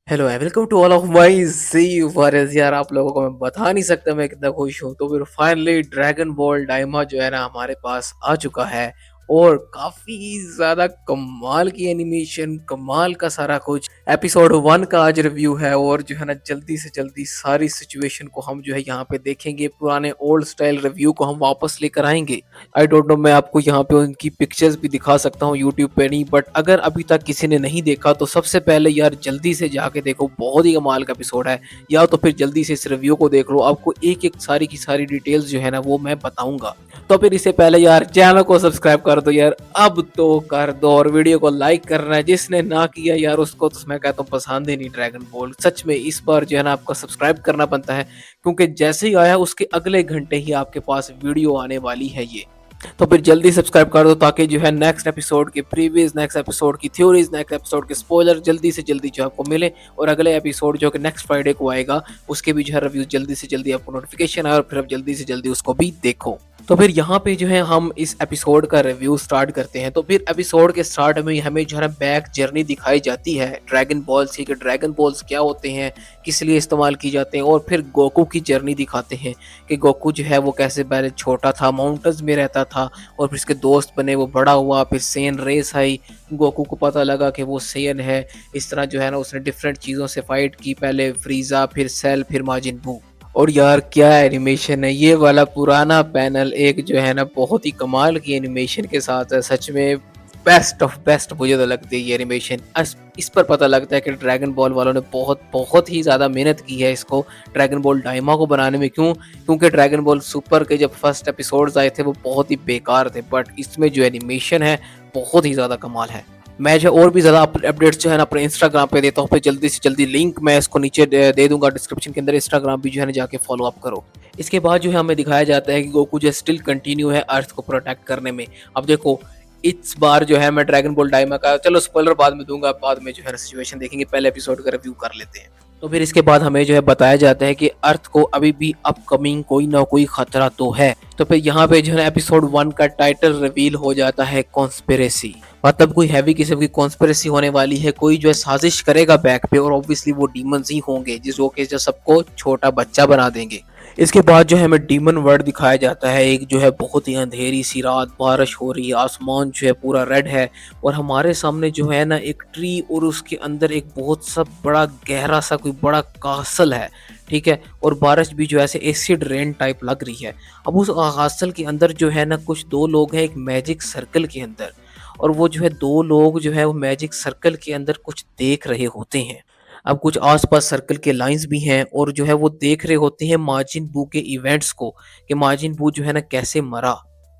Hello welcome to all of my sea forest. यार आप लोगों को मैं बता नहीं सकता मैं कितना खुश हूँ। तो फिर फाइनली ड्रैगन बॉल डायमा जो है ना हमारे पास आ चुका है और काफी ज्यादा कमाल की एनिमेशन, कमाल का सारा कुछ। एपिसोड 1 का आज रिव्यू है और जो है ना जल्दी से जल्दी सारी सिचुएशन को हम जो है यहाँ पे देखेंगे। पुराने ओल्ड स्टाइल रिव्यू को हम वापस लेकर आएंगे। आई डोंट नो, मैं आपको यहाँ पे उनकी पिक्चर्स भी दिखा सकता हूँ यूट्यूब पे नहीं, बट अगर अभी तक किसी ने नहीं देखा तो सबसे पहले यार जल्दी से जाके देखो, बहुत ही कमाल का एपिसोड है। या तो फिर जल्दी से इस रिव्यू को देख लो, आपको एक एक सारी की सारी डिटेल्स जो है ना वो मैं बताऊंगा। तो फिर इससे पहले यार चैनल को सब्सक्राइब कर दो यार, अब तो कर दो, और वीडियो को लाइक करना है। जिसने ना किया यार उसको तो मैं कहता हूँ पसंद ही नहीं ड्रैगन बॉल। सच में इस बार जो है ना आपका सब्सक्राइब करना बनता है, क्योंकि जैसे ही आया उसके अगले घंटे ही आपके पास वीडियो आने वाली है ये। तो फिर जल्दी सब्सक्राइब कर दो ताकि जो है नेक्स्ट एपिसोड के प्रीवियस, नेक्स्ट एपिसोड की थ्योरीज, नेक्स्ट एपिसोड के स्पॉइलर जल्दी से जल्दी जो आपको मिले, और अगले एपिसोड जो कि नेक्स्ट फ्राइडे को आएगा उसके भी जो है रिव्यू जल्दी से जल्दी आपको नोटिफिकेशन आए और फिर आप जल्दी से जल्दी उसको भी देखो। तो फिर यहाँ पे जो है हम इस एपिसोड का रिव्यू स्टार्ट करते हैं। तो फिर एपिसोड के स्टार्ट में हमें जो है बैक जर्नी दिखाई जाती है ड्रैगन बॉल्स की, कि ड्रैगन बॉल्स क्या होते हैं, किस लिए इस्तेमाल की जाते हैं, और फिर गोकू की जर्नी दिखाते हैं कि गोकू जो है वो कैसे पहले छोटा था, माउंटेन्स में रहता था, और फिर इसके दोस्त बने, वो बड़ा हुआ, फिर सेन रेस आई, गोकू को पता लगा कि वो सेन है। इस तरह जो है ना उसने डिफरेंट चीज़ों से फाइट की, पहले फ्रीजा, फिर सेल, फिर माजिन बू। और यार क्या एनिमेशन है ये वाला, पुराना पैनल एक जो है ना बहुत ही कमाल की एनिमेशन के साथ है। सच में बेस्ट ऑफ बेस्ट मुझे तो लगती है ये एनिमेशन। इस पर पता लगता है कि ड्रैगन बॉल वालों ने बहुत बहुत ही ज़्यादा मेहनत की है इसको, ड्रैगन बॉल डायमा को बनाने में। क्यों? क्योंकि ड्रैगन बॉल सुपर के जब फर्स्ट एपिसोड्स आए थे वो बहुत ही बेकार थे, बट इसमें जो एनिमेशन है बहुत ही ज़्यादा कमाल है। मैं जो और भी ज़्यादा अपडेट्स जो है ना अपने इंस्टाग्राम पे देता हूँ, फिर जल्दी से जल्दी लिंक मैं इसको नीचे दे दूंगा डिस्क्रिप्शन के अंदर। इंस्टाग्राम भी जो है ना जाके फॉलो अप करो। इसके बाद जो है हमें दिखाया जाता है कि गोकू जो स्टिल कंटिन्यू है अर्थ को प्रोटेक्ट करने में। अब देखो इस बार जो है मैं ड्रैगन बॉल डायमा का, चलो स्पॉइलर बाद में दूंगा, बाद में जो है सिचुएशन देखेंगे, पहले एपिसोड का रिव्यू कर लेते हैं। तो फिर इसके बाद हमें जो है बताया जाता है कि अर्थ को अभी भी अपकमिंग कोई ना कोई खतरा तो है। तो फिर यहाँ पे जो है एपिसोड 1 का टाइटल रिवील हो जाता है कॉन्स्पिरेसी। मतलब कोई हैवी किस्म की कॉन्स्पिरेसी होने वाली है, कोई जो है साजिश करेगा बैक पे, और ऑब्वियसली वो डीमंस ही होंगे जिसको कि जो सबको छोटा बच्चा बना देंगे। इसके बाद जो है हमें डीमन वर्ल्ड दिखाया जाता है। एक जो है बहुत ही अंधेरी सी रात, बारिश हो रही है, आसमान जो है पूरा रेड है, और हमारे सामने जो है ना एक ट्री, और उसके अंदर एक बहुत सा बड़ा गहरा सा कोई बड़ा कासल है, ठीक है। और बारिश भी जो ऐसे एसिड रेन टाइप लग रही है। अब उस कासल के अंदर जो है ना कुछ दो लोग हैं एक मैजिक सर्कल के अंदर, और वो जो है दो लोग जो है वो मैजिक सर्कल के अंदर कुछ देख रहे होते हैं। अब कुछ आसपास सर्कल के लाइंस भी हैं, और जो है वो देख रहे होते हैं माजिन बू के इवेंट्स को, कि माजिन बू जो है ना कैसे मरा।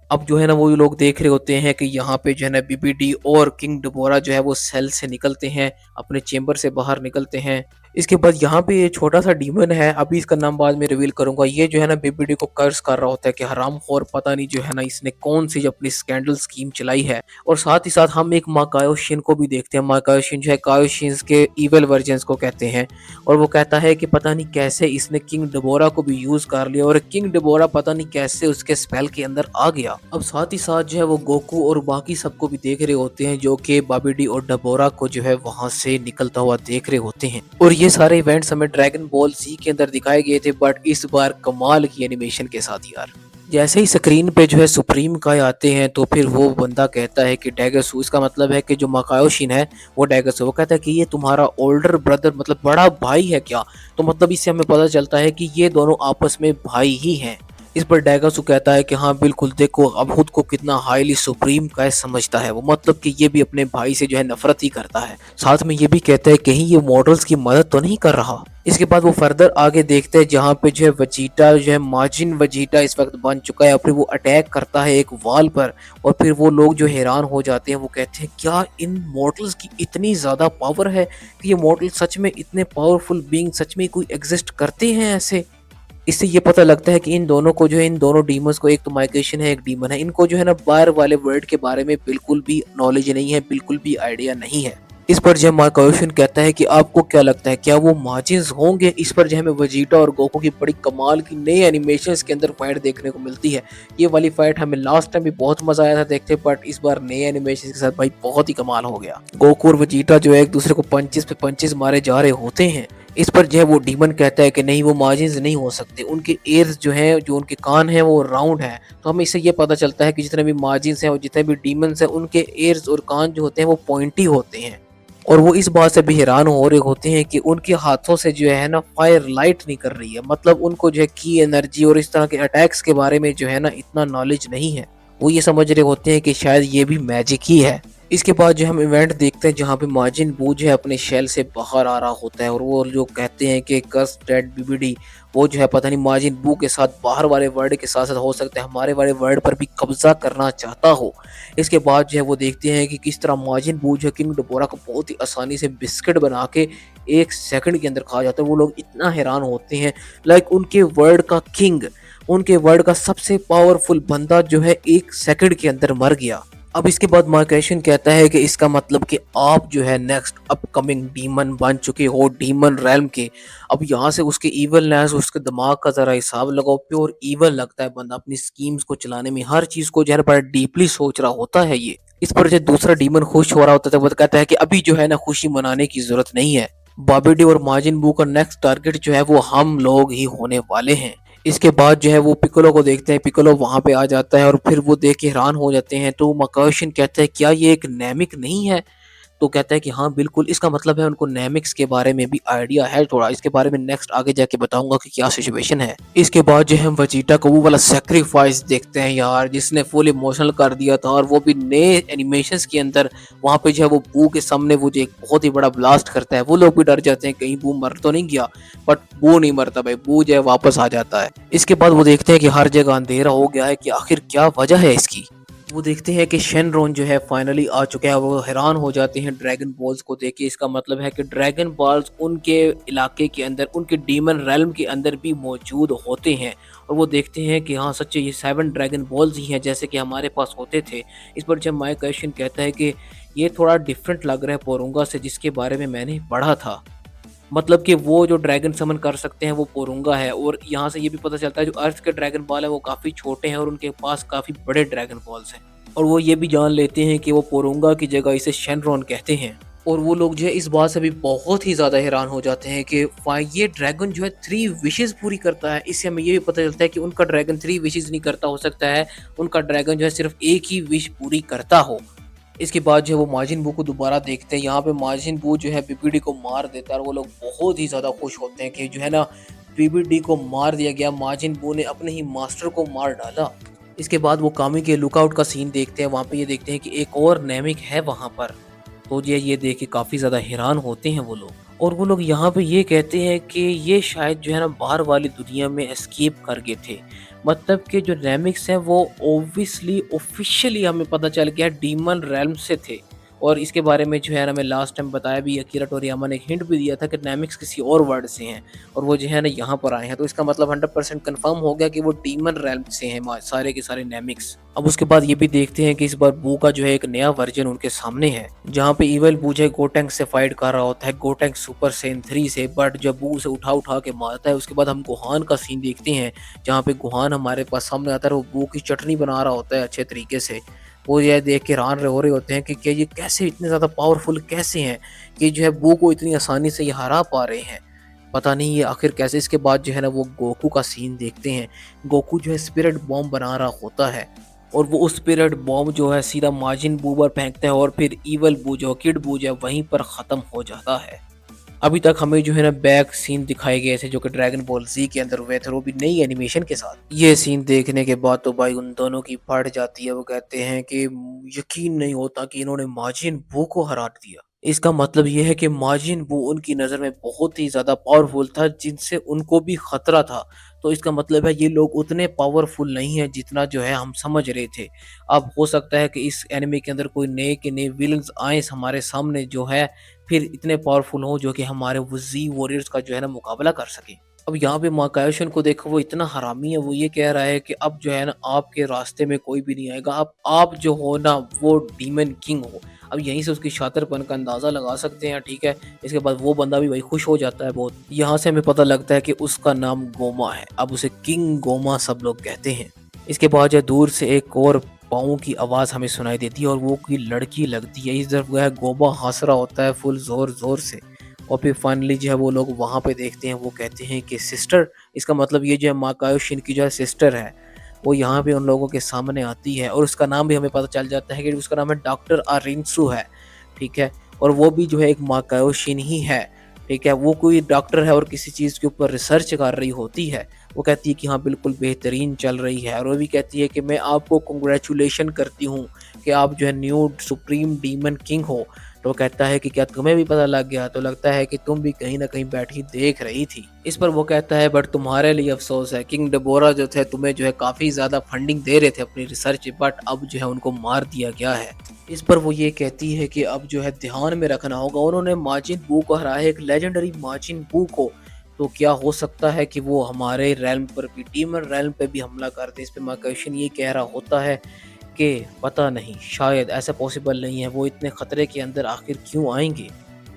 अब जो है ना वो लोग देख रहे होते हैं कि यहाँ पे जो है ना बीबीडी और किंग डिबोरा जो है वो सेल से निकलते हैं, अपने चेंबर से बाहर निकलते हैं। इसके बाद यहाँ पे ये छोटा सा डीमन है, अभी इसका नाम बाद में रिवील करूंगा। ये जो है ना बीबीडी को कर्ज कर रहा होता है कि हरामखोर, पता नहीं जो है ना इसने कौन सी अपनी स्कैंडल स्कीम चलाई है। और साथ ही साथ हम एक माकायोशिन को भी देखते हैं। माकायोशिन जो है कायोशिन के इवल वर्जन्स को कहते हैं, और वो कहता है कि पता नहीं कैसे इसने किंग डिबोरा को भी यूज कर लिया, और किंग डिबोरा पता नहीं कैसे उसके स्पेल के अंदर आ गया। अब साथ ही साथ जो है वो गोकू और बाकी सबको भी देख रहे होते हैं, जो कि बाबीडी और डिबोरा को जो है वहां से निकलता हुआ देख रहे होते हैं। और ये सारे इवेंट्स हमें ड्रैगन बॉल ज़ी के अंदर दिखाए गए थे, बट इस बार कमाल की एनिमेशन के साथ यार। जैसे ही स्क्रीन पे जो है सुप्रीम काय आते हैं, तो फिर वो बंदा कहता है कि डैगसू, इसका मतलब है कि जो मकायोशिन है वो डैगसू, वो कहता है कि ये तुम्हारा ओल्डर ब्रदर मतलब बड़ा भाई है क्या? तो मतलब इससे हमें पता चलता है कि ये दोनों आपस में भाई ही हैं। इस पर डैगसू कहता है कि हाँ बिल्कुल, देखो अब खुद को कितना हाईली सुप्रीम काय समझता है वो, मतलब कि ये भी अपने भाई से जो है नफरत ही करता है। साथ में ये भी कहता है कहीं ये मॉडल्स की मदद तो नहीं कर रहा। इसके बाद वो फर्दर आगे देखते हैं जहाँ पे जो है वजीटा जो है माजिन वजीटा इस वक्त बन चुका है, और फिर वो अटैक करता है एक वॉल पर, और फिर वो लोग जो हैरान हो जाते हैं। वो कहते हैं क्या इन मॉडल्स की इतनी ज़्यादा पावर है कि ये मॉडल सच में इतने पावरफुल बीइंग सच में कोई एग्जिस्ट करते हैं ऐसे। इससे ये पता लगता है कि इन दोनों को जो है, इन दोनों डीमंस को, एक तो माइग्रेशन है एक डीमन है, इनको जो है ना बाहर वाले वर्ल्ड के बारे में बिल्कुल भी नॉलेज नहीं है, बिल्कुल भी आइडिया नहीं है। इस पर जो है मार्कोशन कहता है कि आपको क्या लगता है क्या वो मार्जिन्स होंगे। इस पर जो हमें वेजिटा और गोकू की बड़ी कमाल की नई एनिमेशंस के अंदर फाइट देखने को मिलती है। ये वाली फाइट हमें लास्ट टाइम भी बहुत मजा आया था देखते, बट इस बार नए एनिमेशन के साथ भाई बहुत ही कमाल हो गया। गोकू और वेजिटा जो है एक दूसरे को पंचेस पे पंचेस मारे जा रहे होते हैं। इस पर जो है वो डीमन कहता है कि नहीं वो मार्जिन्स नहीं हो सकते, उनके एयर्स जो है जो उनके कान है वो राउंड है। तो हमें इससे ये पता चलता है कि जितने भी मार्जिन्स हैं और जितने भी डीमंस हैं उनके एयर्स और कान जो होते हैं वो पॉइंटी होते हैं। और वो इस बात से भी हैरान हो रहे होते हैं कि उनके हाथों से जो है ना फायर लाइट नहीं कर रही है, मतलब उनको जो है की एनर्जी और इस तरह के अटैक्स के बारे में जो है ना इतना नॉलेज नहीं है। वो ये समझ रहे होते हैं कि शायद ये भी मैजिक ही है। इसके बाद जो हम इवेंट देखते हैं जहाँ पे मार्जिन बू जो है अपने शेल से बाहर आ रहा होता है और वो जो कहते हैं कि कर्स डेड बीबीडी वो जो है पता नहीं मार्जिन बू के साथ बाहर वाले वर्ल्ड के साथ साथ हो सकता है हमारे वाले वर्ल्ड पर भी कब्जा करना चाहता हो। इसके बाद जो है वो देखते हैं कि किस तरह मार्जिन बू जो है किंग डोबोरा को बहुत ही आसानी से बिस्किट बना के 1 सेकंड के अंदर खा जाता है। वो लोग इतना हैरान होते हैं, लाइक उनके वर्ल्ड का किंग, उनके वर्ल्ड का सबसे पावरफुल बंदा जो है 1 सेकंड के अंदर मर गया। अब इसके बाद मार्केशन कहता है कि इसका मतलब कि आप जो है नेक्स्ट अपकमिंग डीमन बन चुके हो डीमन रैल्म के। अब यहाँ से उसके इवलनेस उसके दिमाग का जरा हिसाब लगाओ, प्योर इवल लगता है बंदा अपनी स्कीम्स को चलाने में, हर चीज को जो है बड़ा डीपली सोच रहा होता है ये। इस पर जो दूसरा डीमन खुश हो रहा होता है वो कहता है कि अभी जो है ना खुशी मनाने की जरूरत नहीं है, बाबिडी और माजिन बू का नेक्स्ट टारगेट जो है वो हम लोग ही होने वाले हैं। इसके बाद जो है वो पिकोलो को देखते हैं, पिकोलो वहां पे आ जाता है और फिर वो देख के हैरान हो जाते हैं। तो मकर्शन कहता है क्या ये एक नेमिक नहीं है? तो कहता है कि हाँ बिल्कुल, इसका मतलब है उनको नेमिक्स के बारे में भी आइडिया है थोड़ा। इसके बारे में नेक्स्ट आगे जाके बताऊंगा कि क्या सिचुएशन है। इसके बाद जो है हम वजीटा को वो वाला सेक्रीफाइस देखते हैं यार, जिसने फुल इमोशनल कर दिया था और वो भी नए एनिमेशंस के अंदर। वहां पे जो है वो बू के सामने वो जो एक बहुत ही बड़ा ब्लास्ट करता है, वो लोग भी डर जाते हैं कहीं बू मर तो नहीं गया, बट बू नहीं मरता भाई, बू जो है वापस आ जाता है। इसके बाद वो देखते हैं कि हर जगह अंधेरा हो गया है, कि आखिर क्या वजह है इसकी। वो देखते हैं कि शेनरॉन जो है फाइनली आ चुका है। वो हैरान हो जाते हैं ड्रैगन बॉल्स को देख के। इसका मतलब है कि ड्रैगन बॉल्स उनके इलाके के अंदर, उनके डीमन रेल्म के अंदर भी मौजूद होते हैं। और वो देखते हैं कि हाँ सच्चे ये 7 ड्रैगन बॉल्स ही हैं जैसे कि हमारे पास होते थे। इस पर जब माइक क्वेश्चन कहता है कि ये थोड़ा डिफरेंट लग रहा है पोरुंगा से जिसके बारे में मैंने पढ़ा था, मतलब कि वो जो ड्रैगन समन कर सकते हैं वो पोरुंगा है। और यहाँ से ये भी पता चलता है जो अर्थ के ड्रैगन बॉल है वो काफ़ी छोटे हैं और उनके पास काफ़ी बड़े ड्रैगन बॉल्स हैं। और वो ये भी जान लेते हैं कि वो पोरुंगा की जगह इसे शेनरॉन कहते हैं। और वो लोग जो है इस बात से भी बहुत ही ज़्यादा हैरान हो जाते हैं कि ये ड्रैगन जो है 3 विशेस पूरी करता है। इससे हमें ये भी पता चलता है कि उनका ड्रैगन 3 विशेस नहीं करता, हो सकता है उनका ड्रैगन जो है सिर्फ एक ही विश पूरी करता हो। इसके बाद जो है वो माजिन बू को दोबारा देखते हैं। यहाँ पे माजिन बू जो है बीबीडी को मार देता है और वो लोग बहुत ही ज़्यादा खुश होते हैं कि जो है ना बीबीडी को मार दिया गया, माजिन बू ने अपने ही मास्टर को मार डाला। इसके बाद वो कामी के लुकआउट का सीन देखते हैं। वहाँ पे ये देखते हैं कि एक और नेमिक है वहाँ पर। तो ये देख के काफ़ी ज़्यादा हैरान होते हैं वो लोग। और वो लोग यहाँ पे ये कहते हैं कि ये शायद जो है ना बाहर वाली दुनिया में एस्केप कर गए थे। मतलब कि जो नेमिक्स हैं वो ऑब्वियसली ऑफिशियली हमें पता चल गया डीमन रेल्म से थे। और इसके बारे में जो है ना मैं लास्ट टाइम बताया भी, अकीरा टोरियामा ने एक हिंट भी दिया था कि नेमिक्स किसी और वर्ड से हैं और वो जो है ना यहाँ पर आए हैं। तो इसका मतलब 100% कंफर्म हो गया कि वो डीमन रेल्म से हैं सारे के सारे नेमिक्स। अब उसके बाद ये भी देखते हैं कि इस बार बू का जो है एक नया वर्जन उनके सामने है, जहाँ पे इवल बू जो है गोटेंक से फाइट कर रहा होता है, गोटेंक सुपर सेन 3 से। बट जब बू उसे उठा उठा के मारता है उसके बाद हम गुहान का सीन देखते हैं, जहाँ पे गुहान हमारे पास सामने आता है। वो बू की चटनी बना रहा होता है अच्छे तरीके से। वो ये देख के हैरान हो रहे होते हैं कि क्या ये कैसे इतने ज़्यादा पावरफुल कैसे हैं कि जो है बू को इतनी आसानी से ये हरा पा रहे हैं, पता नहीं ये आखिर कैसे। इसके बाद जो है ना वो गोकू का सीन देखते हैं। गोकू जो है स्पिरिट बॉम्ब बना रहा होता है और वो उस स्पिरिट बॉम्ब जो है सीधा माजिन बू पर फेंकता है और फिर इवल बू जो किड बू जो है वहीं पर ख़त्म हो जाता है। अभी तक हमें जो है ना बैक सीन दिखाए गए थे जो कि ड्रैगन बॉल जी के अंदर हुए थे, वो भी नई एनिमेशन के साथ। ये सीन देखने के बाद तो भाई उन दोनों की फट जाती है। वो कहते हैं कि यकीन नहीं होता कि इन्होंने माजिन बू को हरा दिया। इसका मतलब ये है कि माजिन बू उनकी नज़र में बहुत ही ज़्यादा पावरफुल था जिनसे उनको भी खतरा था। तो इसका मतलब है ये लोग उतने पावरफुल नहीं है जितना जो है हम समझ रहे थे। अब हो सकता है कि इस एनिमे के अंदर कोई नए के नए विलन्स आए हमारे सामने जो है फिर इतने पावरफुल हो जो कि हमारे वजी वॉरियर्स का जो है ना मुकाबला कर सके। अब यहाँ पे माकायोशन को देखो, वो इतना हरामी है, वो ये कह रहा है कि अब जो है ना आपके रास्ते में कोई भी नहीं आएगा, अब आप जो हो ना वो डीमन किंग हो। अब यहीं से उसकी शातिरपन का अंदाज़ा लगा सकते हैं, ठीक है। इसके बाद वो बंदा भी भाई खुश हो जाता है बहुत। यहाँ से हमें पता लगता है कि उसका नाम गोमा है, अब उसे किंग गोमा सब लोग कहते हैं। इसके बाद जो दूर से एक और पाँव की आवाज़ हमें सुनाई देती है और वो कोई लड़की लगती है। इस तरफ वह गोमा हँस रहा होता है फुल ज़ोर-ज़ोर से। और फिर फाइनली जो है वो लोग वहाँ पे देखते हैं, वो कहते हैं कि सिस्टर, इसका मतलब ये जो है माकायो शिन की जो है सिस्टर है, वो यहाँ पे उन लोगों के सामने आती है और उसका नाम भी हमें पता चल जाता है कि उसका नाम है डॉक्टर अरिंसु है, ठीक है। और वो भी जो है एक माकायो शिन ही है, ठीक है। वो कोई डॉक्टर है और किसी चीज़ के ऊपर रिसर्च कर रही होती है। वो कहती है कि हाँ बिल्कुल बेहतरीन चल रही है और वो भी कहती है कि मैं आपको कांग्रेचुलेशन करती हूँ कि आप जो है न्यू सुप्रीम डीमन किंग हो। तो वो कहता है कि क्या तुम्हें भी पता लग गया? तो लगता है कि तुम भी कहीं न कहीं बैठी देख रही थी। इस पर वो कहता है बट तुम्हारे लिए अफ़सोस है, किंग डेबोरा जो थे तुम्हें जो है काफ़ी ज़्यादा फंडिंग दे रहे थे अपनी रिसर्च, बट अब जो है उनको मार दिया गया है। इस पर वो ये कहती है कि अब जो है ध्यान में रखना होगा, उन्होंने माजिन बू को हराया है, एक लेजेंडरी माजिन बू को। तो क्या हो सकता है कि वो हमारे रेल्म पर भी, डीमन रेल्म पे भी हमला कर दे? इस पे मार्गदर्शन ये कह रहा होता है कि पता नहीं, शायद ऐसा पॉसिबल नहीं है, वो इतने खतरे के अंदर आखिर क्यों आएँगे?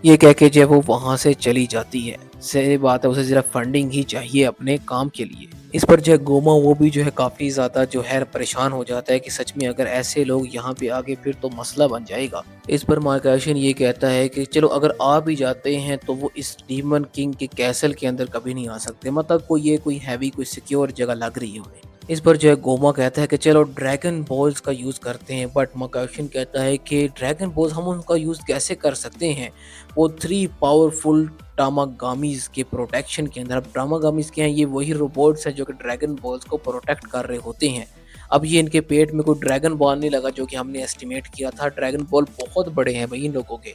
ये कह के जो है वो वहाँ से चली जाती है। सही बात है, उसे सिर्फ फंडिंग ही चाहिए अपने काम के लिए। इस पर जो है गोमा वो भी जो है काफ़ी ज़्यादा जो है परेशान हो जाता है कि सच में अगर ऐसे लोग यहाँ पे आ गए फिर तो मसला बन जाएगा। इस पर मार्गदर्शन ये कहता है कि चलो अगर आ भी जाते हैं तो वो इस डीमन किंग के कैसल के अंदर कभी नहीं आ सकते। मतलब कोई हैवी कोई सिक्योर जगह लग रही है उन्हें। इस पर जो है गोमा कहता है कि चलो ड्रैगन बॉल्स का यूज़ करते हैं, बट मकाशन कहता है कि ड्रैगन बॉल्स हम उनका यूज़ कैसे कर सकते हैं? वो 3 पावरफुल टामागामीज़ के प्रोटेक्शन के अंदर। अब टामागामीज़ क्या हैं? ये वही रोबोट्स हैं जो कि ड्रैगन बॉल्स को प्रोटेक्ट कर रहे होते हैं। अब ये इनके पेट में कोई ड्रैगन बॉल नहीं लगा जो कि हमने एस्टिमेट किया था। ड्रैगन बॉल बहुत बड़े हैं भई इन लोगों के।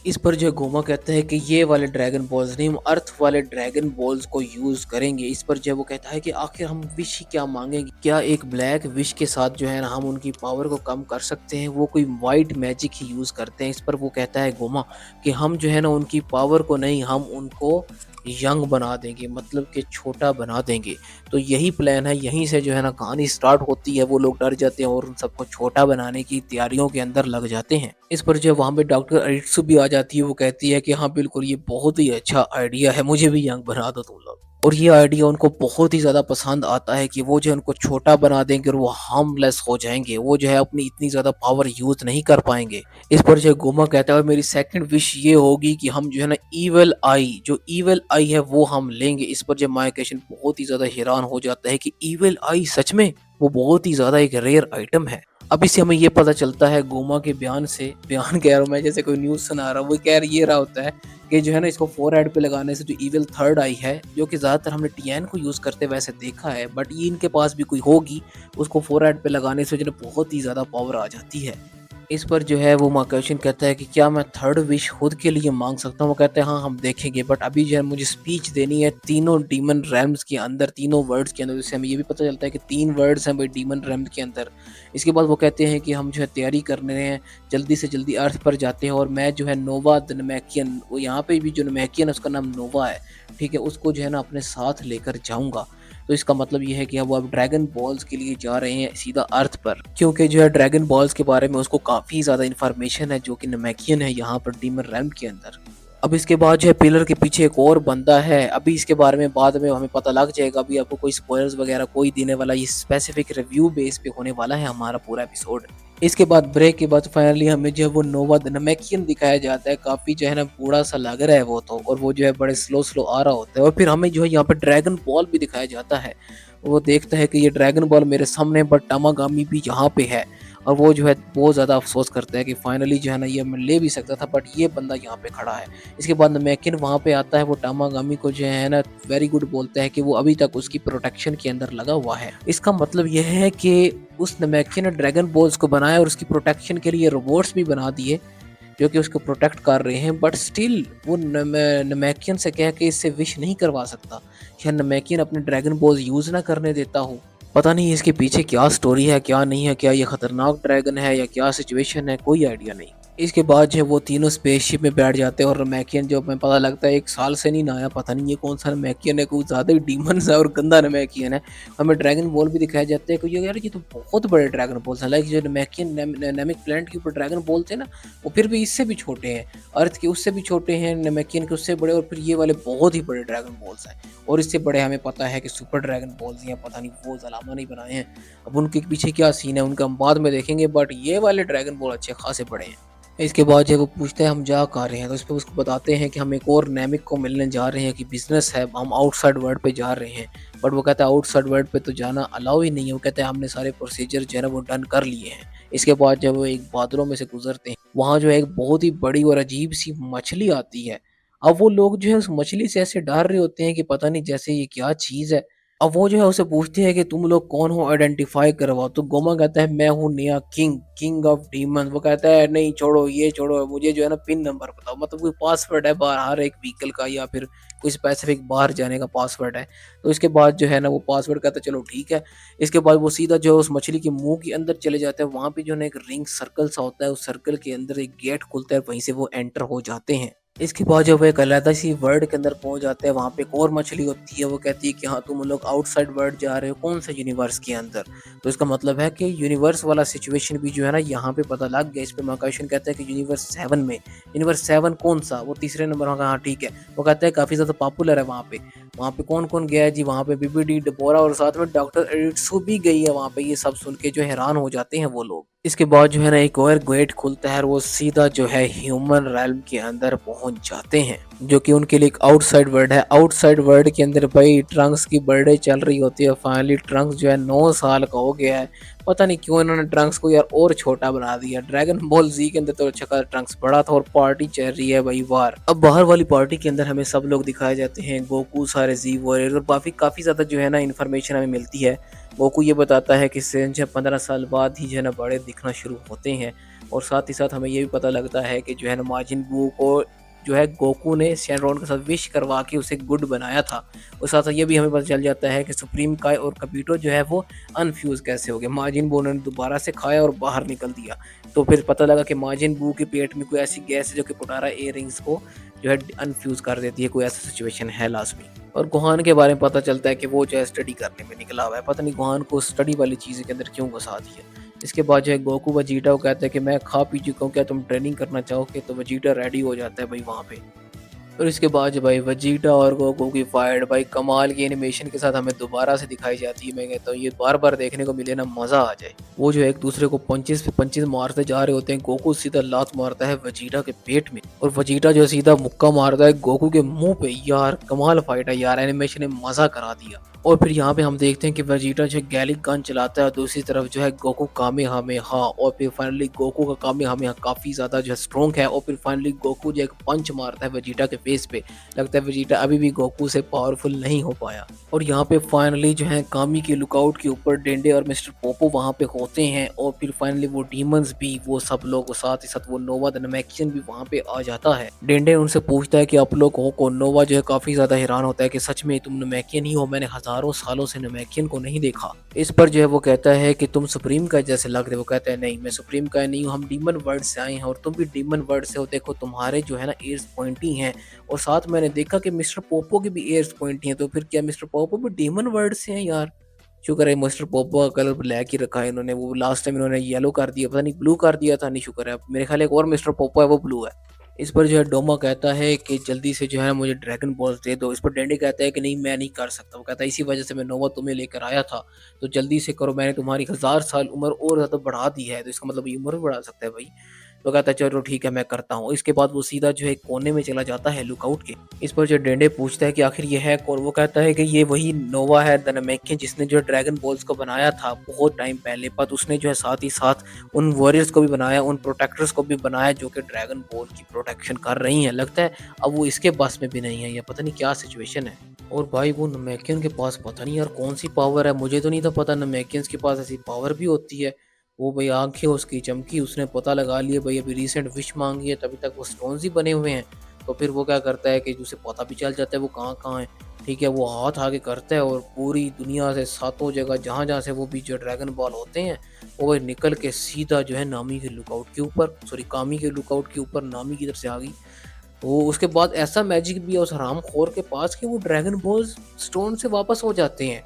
इस पर जो गोमा कहता है कि ये वाले ड्रैगन बॉल्स नहीं, हम अर्थ वाले ड्रैगन बॉल्स को यूज़ करेंगे। इस पर जो है वो कहता है कि आखिर हम विश ही क्या मांगेंगे? क्या एक ब्लैक विश के साथ जो है ना हम उनकी पावर को कम कर सकते हैं? वो कोई वाइट मैजिक ही यूज़ करते हैं। इस पर वो कहता है गोमा कि हम जो है ना उनकी पावर को नहीं, हम उनको यंग बना देंगे, मतलब कि छोटा बना देंगे। तो यही प्लान है, यहीं से जो है ना कहानी स्टार्ट होती है। वो लोग डर जाते हैं और उन सबको छोटा बनाने की तैयारियों के अंदर लग जाते हैं। इस पर जो है वहाँ पे डॉक्टर अरित्सु भी आ जाती है। वो कहती है कि हाँ बिल्कुल, ये बहुत ही अच्छा आइडिया है, मुझे भी यंग बना दो तुम लोग। और ये आइडिया उनको बहुत ही ज़्यादा पसंद आता है कि वो जो है उनको छोटा बना देंगे और वो हार्मलेस हो जाएँगे। वो जो है अपनी इतनी ज़्यादा पावर यूज़ नहीं कर पाएँगे। इस पर जो है गोमा कहता है मेरी सेकंड विश ये होगी कि हम जो है ना ईविल आई है वो हम लेंगे। इस पर जो माइकेशन बहुत ही ज़्यादा हैरान हो जाता है कि ईविल आई सच में? वो बहुत ही ज़्यादा एक रेयर आइटम है। अब इससे हमें ये पता चलता है गोमा के बयान से, बयान कह रहा हूँ मैं जैसे कोई न्यूज़ सुना रहा हूँ, वो कह ये रहा होता है कि जो है ना इसको फोरहेड पे लगाने से जो ईविल थर्ड आई है, जो कि ज़्यादातर हमने टीएन को यूज़ करते वैसे देखा है, बट ये इनके पास भी कोई होगी, उसको फोरहेड पे लगाने से जो है बहुत ही ज़्यादा पावर आ जाती है। इस पर जो है वो मार्गदर्शन कहता है कि क्या मैं थर्ड विश खुद के लिए मांग सकता हूँ? वो कहते हैं हाँ हम देखेंगे, बट अभी जो है मुझे स्पीच देनी है तीनों डीमन रैम्स के अंदर, तीनों वर्ड्स के अंदर। जिससे हमें ये भी पता चलता है कि 3 वर्ड्स हैं भाई डीमन रैम के अंदर। इसके बाद वो कहते हैं कि हम जो है तैयारी करने हैं, जल्दी से जल्दी अर्थ पर जाते हैं और मैं जो है नोवा द नमैकियन, वो यहाँ पे भी जो नमैकियन है उसका नाम नोवा है, ठीक है, उसको जो है ना अपने साथ लेकर जाऊँगा। तो इसका मतलब ये है कि वो अब ड्रैगन बॉल्स के लिए जा रहे हैं सीधा अर्थ पर, क्योंकि जो है ड्रैगन बॉल्स के बारे में उसको काफ़ी ज़्यादा इन्फॉर्मेशन है जो कि नमैकियन है यहाँ पर डीमन रैम के अंदर। अब इसके बाद जो है पिलर के पीछे एक और बंदा है, अभी इसके बारे में बाद में हमें पता लग जाएगा। अभी आपको कोई स्पॉयलर्स वगैरह कोई देने वाला, ये स्पेसिफिक रिव्यू बेस पे होने वाला है हमारा पूरा एपिसोड। इसके बाद ब्रेक के बाद फाइनली हमें जो है वो नोवा द नमैकियन दिखाया जाता है। काफ़ी जो है ना बूढ़ा सा लग रहा है वो तो, और वो जो है बड़े स्लो स्लो आ रहा होता है। और फिर हमें जो है यहाँ पे ड्रैगन बॉल भी दिखाया जाता है। वो देखता है कि ये ड्रैगन बॉल मेरे सामने, बट टामागामी भी यहाँ पे है। और वो जो है बहुत ज़्यादा अफ़सोस करता है कि फाइनली जो है ना ये मैं ले भी सकता था, बट ये बंदा यहाँ पे खड़ा है। इसके बाद नमैकिन वहाँ पे आता है, वो टामागामी को जो है ना वेरी गुड बोलता है कि वो अभी तक उसकी प्रोटेक्शन के अंदर लगा हुआ है। इसका मतलब यह है कि उस नमैकिन ने ड्रैगन बॉल्स को बनाया और उसकी प्रोटेक्शन के लिए रोबोट्स भी बना दिए जो कि उसको प्रोटेक्ट कर रहे हैं, बट स्टिल वो नमैकियन से कह के इससे विश नहीं करवा सकता। या नमैकियन अपने ड्रैगन बॉल्स यूज़ ना करने देता हो। पता नहीं इसके पीछे क्या स्टोरी है, क्या नहीं है, क्या ये खतरनाक ड्रैगन है या क्या सिचुएशन है, कोई आइडिया नहीं। इसके बाद जो है वो तीनों स्पेसशिप में बैठ जाते हैं और नमैकियन जो हमें पता लगता है 1 साल से नहीं नहाया, पता नहीं ये कौन-सा नमैकियन है, कुछ ज़्यादा ही डीमन्स है और गंदा नमैकियन है। हमें ड्रैगन बॉल भी दिखाया जाता है कि ये यार ये तो बहुत बड़े ड्रैगन बॉल्स हैं। लाइक जो नमैकियन नामिक प्लैनेट के ऊपर ड्रैगन बॉल थे ना, वो फिर भी इससे भी छोटे हैं। अर्थ के उससे भी छोटे हैं, नमैकियन के उससे बड़े और फिर ये वाले बहुत ही बड़े ड्रैगन बॉल्स हैं। और इससे बड़े हमें पता है कि सुपर ड्रैगन बॉल्स हैं, पता नहीं वो ज़लामा नहीं बनाए हैं। अब उनके पीछे क्या सीन है उनका हम बाद में देखेंगे, बट ये वाले ड्रैगन बॉल अच्छे खासे बड़े हैं। इसके बाद जो है वो पूछता है हम जा कहाँ रहे हैं, तो इस पे उसको बताते हैं कि हम एक और नेमिक को मिलने जा रहे हैं कि बिज़नेस है, हम आउटसाइड वर्ल्ड पे जा रहे हैं। बट वो कहता है आउटसाइड वर्ल्ड पे तो जाना अलाउ ही नहीं है, वो कहता है हमने सारे प्रोसीजर जो है ना वो डन कर लिए हैं। इसके बाद जब वो एक बादलों में से गुज़रते हैं, वहाँ जो है एक बहुत ही बड़ी और अजीब-सी मछली आती है। अब वो लोग जो है उस मछली से ऐसे डर रहे होते हैं कि पता नहीं जैसे ये क्या चीज़ है। अब वो जो है उसे पूछते हैं कि तुम लोग कौन हो, आइडेंटिफ़ाई करवाओ। तो गोमा कहता है मैं हूँ नया किंग, किंग ऑफ डीमन। वो कहता है नहीं छोड़ो, ये छोड़ो, मुझे जो है ना पिन नंबर बताओ। मतलब कोई पासवर्ड है बाहर हर एक व्हीकल का या फिर कोई स्पेसिफिक बाहर जाने का पासवर्ड है। तो इसके बाद जो है ना वो पासवर्ड कहता है चलो ठीक है। इसके बाद वो सीधा जो है उस मछली के मुँह के अंदर चले जाते हैं। वहाँ पे जो है ना एक रिंग सर्कल सा होता है, उस सर्कल के अंदर एक गेट खुलता है, वहीं से वो एंटर हो जाते हैं। इसके बाद जब वो एक अलग-सी वर्ल्ड के अंदर पहुँच जाते हैं, वहाँ पे एक और मछली होती है, वो कहती है कि हाँ, तुम लोग आउटसाइड वर्ल्ड जा रहे हो, कौन से यूनिवर्स के अंदर? तो इसका मतलब है कि यूनिवर्स वाला सिचुएशन भी जो है ना यहाँ पे पता लग गया। इस पे महाकाशन कहता है कि यूनिवर्स 7 में, यूनिवर्स 7 कौन-सा? वो तीसरे नंबर होगा, हाँ ठीक है। वो कहता है काफ़ी ज़्यादा पॉपुलर है वहाँ पे। वहाँ पे कौन-कौन गया है जी? वहाँ पे बीबीडी, डेबोरा और साथ में डॉक्टर एरिट्सू भी गई है वहाँ पे। ये सब सुन के जो हैरान हो जाते हैं वो लोग। इसके बाद जो है ना एक और गेट खुलता है और वो सीधा जो है ह्यूमन रेल्म के अंदर पहुंच जाते हैं, जो कि उनके लिए एक आउटसाइड वर्ल्ड है। आउटसाइड वर्ल्ड के अंदर भाई ट्रंक्स की बर्थडे चल रही होती है। फाइनली ट्रंक्स जो है 9 साल का हो गया है। पता नहीं क्यों इन्होंने ट्रंक्स को यार और छोटा बना दिया। ड्रैगन बॉल जी के अंदर तो अच्छा खासा ट्रंक्स बड़ा था और पार्टी चल रही है भाई बाहर। अब बाहर वाली पार्टी के अंदर हमें सब लोग दिखाए जाते हैं, गोकू, सारे जी वॉरियर और काफी ज्यादा जो है ना इन्फॉर्मेशन हमें मिलती है। गोकू ये बताता है कि सेंज 15 साल बाद ही जो है ना बड़े दिखना शुरू होते हैं और साथ ही साथ हमें ये भी पता लगता है कि जो है ना माजिन बू को जो है गोकू ने शेनरॉन के साथ विश करवा के उसे गुड बनाया था। और साथ साथ ये भी हमें पता चल जाता है कि सुप्रीम काय और कबीटो जो है वो अनफ्यूज कैसे हो गए। माजिन बू ने दोबारा से खाया और बाहर निकल दिया। तो फिर पता लगा कि माजिन बू के पेट में कोई ऐसी गैस है जो कि पुटारा इयररिंग्स को जो है अनफ्यूज कर देती है। कोई ऐसा सिचुएशन है लास्ट में। और गोहान के बारे में पता चलता है कि वो जो है स्टडी करने में निकला हुआ है। पता नहीं गोहान को स्टडी वाली चीज़ के अंदर क्यों घुसा दिया। इसके बाद जो है गोकू वजीटा को कहता है कि मैं खा पी चुका हूँ, क्या तुम ट्रेनिंग करना चाहोगे? तो वजीटा रेडी हो जाता है भाई वहाँ पे। और इसके बाद जो भाई वजीटा और गोकू की फाइट भाई कमाल की एनिमेशन के साथ हमें दोबारा से दिखाई जाती है। मैं कहता हूँ ये बार बार देखने को मिले ना मज़ा आ जाए। वो जो है एक दूसरे को पंचेस पे पंचेस मारते जा रहे होते हैं। गोकू सीधा लात मारता है वजीटा के पेट में और वजीटा जो है सीधा मुक्का मारता है गोकू के मुंह पे। यार कमाल फाइट है यार, एनिमेशन ने मज़ा करा दिया। और फिर यहाँ पे हम देखते हैं कि वेजिटा जो है गैलिक गन चलाता है, दूसरी तरफ जो है गोकू कामेहामेहा। और फिर फाइनली गोकू का कामेहामेहा काफी ज्यादा जो है स्ट्रॉन्ग है और फिर फाइनली गोकू जो एक पंच मारता है वेजिटा के फेस पे। लगता है वेजिटा अभी भी गोकू से पावरफुल नहीं हो पाया। और यहाँ पे फाइनली जो है कामी के लुकआउट के ऊपर डेंडे और मिस्टर पोपो वहाँ पे होते हैं और फिर फाइनली वो डीमंस भी, वो सब लोग, साथ ही साथ वो नोवा द नमैकियन भी वहाँ पे आ जाता है। डेंडे उनसे पूछता है कि आप लोग हो कौन? नोवा जो है काफी ज्यादा हैरान होता है कि सच में तुम नमैकियन ही हो, मैंने हजारों सालों से नमैकियन को नहीं देखा। इस पर जो है वो कहता है कि तुम सुप्रीम का जैसे लग रहे हो। वो कहता है नहीं मैं सुप्रीम का नहीं हूँ, हम डीमन वर्ल्ड से आए हैं और तुम भी डीमन वर्ल्ड से हो। देखो तुम्हारे जो है ना एयर्स पॉइंटी हैं और साथ मैंने देखा कि मिस्टर पोपो के भी एयर्स पॉइंटी हैं। तो फिर क्या मिस्टर पोपो भी डीमन वर्ल्ड से हैं? यार शुक्र है मिस्टर पोपो का कलर ब्लैक ही रखा है इन्होंने। वो लास्ट टाइम इन्होंने येलो कर दिया, पता नहीं ब्लू कर दिया था, नहीं शुक्र है। मेरे ख्याल एक और मिस्टर पोपो है वो ब्लू है। इस पर जो है डोमा कहता है कि जल्दी से जो है मुझे ड्रैगन बॉल्स दे दो। इस पर डेंडी कहता है कि नहीं मैं नहीं कर सकता। वो कहता है इसी वजह से मैं नोवा तुम्हें लेकर आया था, तो जल्दी से करो, मैंने तुम्हारी 1000 साल उम्र और ज़्यादा बढ़ा दी है। तो इसका मतलब ये उम्र भी बढ़ा सकता है भाई। तो कहता है चलो ठीक है मैं करता हूँ। इसके बाद वो सीधा जो है कोने में चला जाता है लुकआउट के। इस पर जो डेंडे पूछता है कि आखिर ये है कौन? वो कहता है कि ये वही नोवा है द नमैकियन जिसने जो ड्रैगन बॉल्स को बनाया था बहुत टाइम पहले। पर उसने जो है साथ ही साथ उन वॉरियर्स को भी बनाया, उन प्रोटेक्टर्स को भी बनाया जो कि ड्रैगन बॉल की प्रोटेक्शन कर रही हैं। लगता है अब वो इसके बस में भी नहीं है, या पता नहीं क्या सिचुएशन है। और भाई वो नमैकियन के पास पता नहीं यार कौन सी पावर है, मुझे तो नहीं था पता नमैकियंस के पास ऐसी पावर भी होती है। वो भाई आंखें उसकी चमकी, उसने पता लगा लिया भाई अभी रिसेंट विश मांगी है, तभी तक वो स्टोन्स ही बने हुए हैं। तो फिर वो क्या करता है कि उसे पता भी चल जाता है वो कहाँ कहाँ है। ठीक है, वो हाथ आगे करता है और पूरी दुनिया से सातों जगह जहाँ-जहाँ से वो भी जो ड्रैगन बॉल होते हैं, वो निकल के सीधा जो है नामी के लुकआउट के ऊपर सॉरी कामी के लुकआउट के ऊपर नामी की तरफ से आ गई। तो उसके बाद ऐसा मैजिक भी है उस हरामखोर के पास कि वो ड्रैगन बॉल्स स्टोन से वापस हो जाते हैं।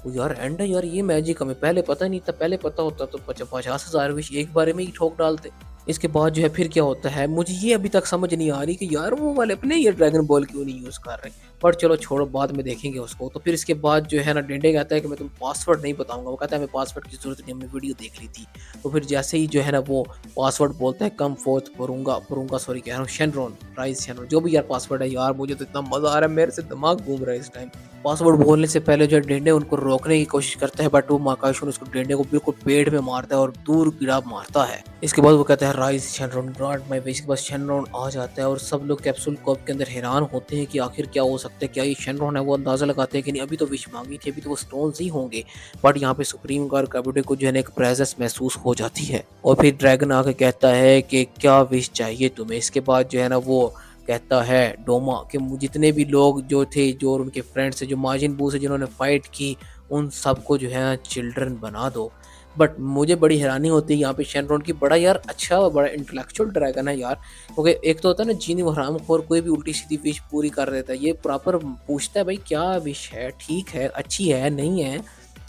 तो यार एंड है यार, ये मैजिक हमें पहले पता नहीं था, पहले पता होता तो 50,000 विश एक बारे में ही ठोक डालते। इसके बाद जो है फिर क्या होता है, मुझे ये अभी तक समझ नहीं आ रही कि यार वो वाले अपने ये ड्रैगन बॉल क्यों नहीं यूज़ कर रहे। पर चलो छोड़ो, बाद में देखेंगे उसको। तो फिर इसके बाद जो है ना, डेंडे कहता है कि मैं तुम्हें पासवर्ड नहीं बताऊँगा। वो कहता है हमें पासवर्ड की ज़रूरत नहीं, हमने वीडियो देख ली थी। तो फिर जैसे ही जो है ना वो पासवर्ड बोलता है, कम फोर्थ पुरुंगा सॉरी कह रहा हूँ, शेनरॉन, राइज़ शेनरॉन, जो भी यार पासवर्ड है यार, मुझे तो इतना मज़ा आ रहा है, मेरे से दिमाग घूम रहा है इस टाइम। पासवर्ड बोलने से पहले जो है डेंडे उनको रोकने की कोशिश करता है, बट वो माकाशुन उसको डेंडे को बिल्कुल पेट में मारता है और दूर गिरा मारता है। इसके बाद वो कहता है rise Shenron grant my wish. इसके बाद शेनरॉन आ जाता है और सब लोग कैप्सूल कॉप के अंदर हैरान होते हैं कि आखिर क्या हो सकता है, क्या ये शेनरॉन है। वो अंदाजा लगाते हैं कि नहीं, अभी तो विश मांगी थी, अभी तो वो स्टोन्स ही होंगे। बट यहाँ पे सुप्रीम गार्ड काबुटो को जो है ना एक प्रेजेंस महसूस हो जाती है और फिर ड्रैगन आके कहता है कि क्या विश चाहिए तुम्हें। इसके बाद जो है ना वो कहता है डोमा कि जितने भी लोग जो थे, जो और उनके फ्रेंड्स थे, जो माजिन बू से जिन्होंने फाइट की, उन सबको जो है चिल्ड्रन बना दो। बट मुझे बड़ी हैरानी होती है यहाँ पे शेनरॉन की, बड़ा यार अच्छा और बड़ा इंटेलेक्चुअल ड्रैगन है यार। क्योंकि एक तो होता है ना जीनी वो हरामखोर कोई भी उल्टी सीधी विश पूरी कर देता है, ये प्रॉपर पूछता है भाई क्या विश है, ठीक है, अच्छी है, नहीं है।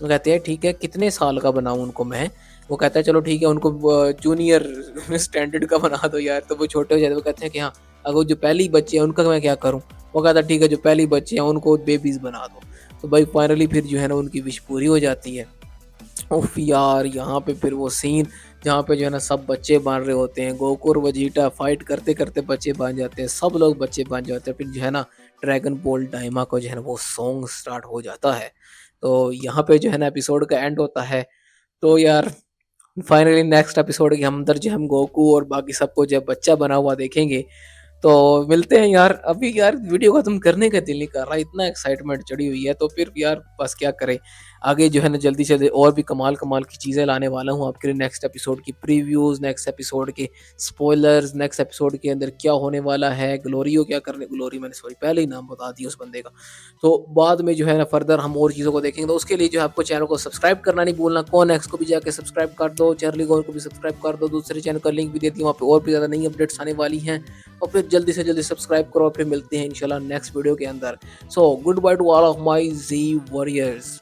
वो कहते हैं ठीक है, कितने साल का बनाऊँ उनको मैं। वो कहता है चलो ठीक है, उनको जूनियर स्टैंडर्ड का बना दो यार। तो वो छोटे हो जाते हैं। वो कहते हैं कि हाँ, अगर जो पहली बच्चे हैं उनका मैं क्या करूँ। वो कहता है ठीक है, जो पहली बच्चे हैं उनको बेबीज बना दो। तो भाई फाइनली फिर जो है ना उनकी विश पूरी हो जाती है। उफ यार, यहाँ पे फिर वो सीन जहाँ पे जो है ना सब बच्चे बन रहे होते हैं, गोकू और वेजिटा फाइट करते करते बच्चे बन जाते हैं, सब लोग बच्चे बन जाते हैं। फिर जो है ना ड्रैगन बॉल डाइमा को जो है ना वो सॉन्ग स्टार्ट हो जाता है। तो यहाँ पे जो है ना एपिसोड का एंड होता है। तो यार फाइनली नेक्स्ट एपिसोड के अंदर जो हम गोकू और बाकी सबको जब बच्चा बना हुआ देखेंगे, तो मिलते हैं यार। अभी यार वीडियो खत्म करने का दिल नहीं कर रहा, इतना एक्साइटमेंट चढ़ी हुई है। तो फिर यार बस क्या करें, आगे जो है ना जल्दी से और भी कमाल कमाल की चीज़ें लाने वाला हूँ आपके लिए। नेक्स्ट एपिसोड की प्रीव्यूज़, नेक्स्ट एपिसोड के स्पॉयलर्स, नेक्स्ट एपिसोड के अंदर क्या होने वाला है, ग्लोरियो क्या करने, ग्लोरी मैंने सॉरी पहले ही नाम बता दिया उस बंदे का। तो बाद में जो है ना फर्दर हम और चीज़ों को देखेंगे। तो उसके लिए जो है आपको चैनल को सब्सक्राइब करना नहीं भूलना। कॉन एक्स को भी जाके सब्सक्राइब कर दो, चार्ली गोन को भी सब्सक्राइब कर दो। दूसरे चैनल का लिंक भी देती हूँ, वहाँ पे और भी ज़्यादा नई अपडेट्स आने वाली हैं। और फिर जल्दी से जल्दी सब्सक्राइब करो और फिर मिलते हैं इंशाल्लाह नेक्स्ट वीडियो के अंदर। So good by two all of my ji warriors.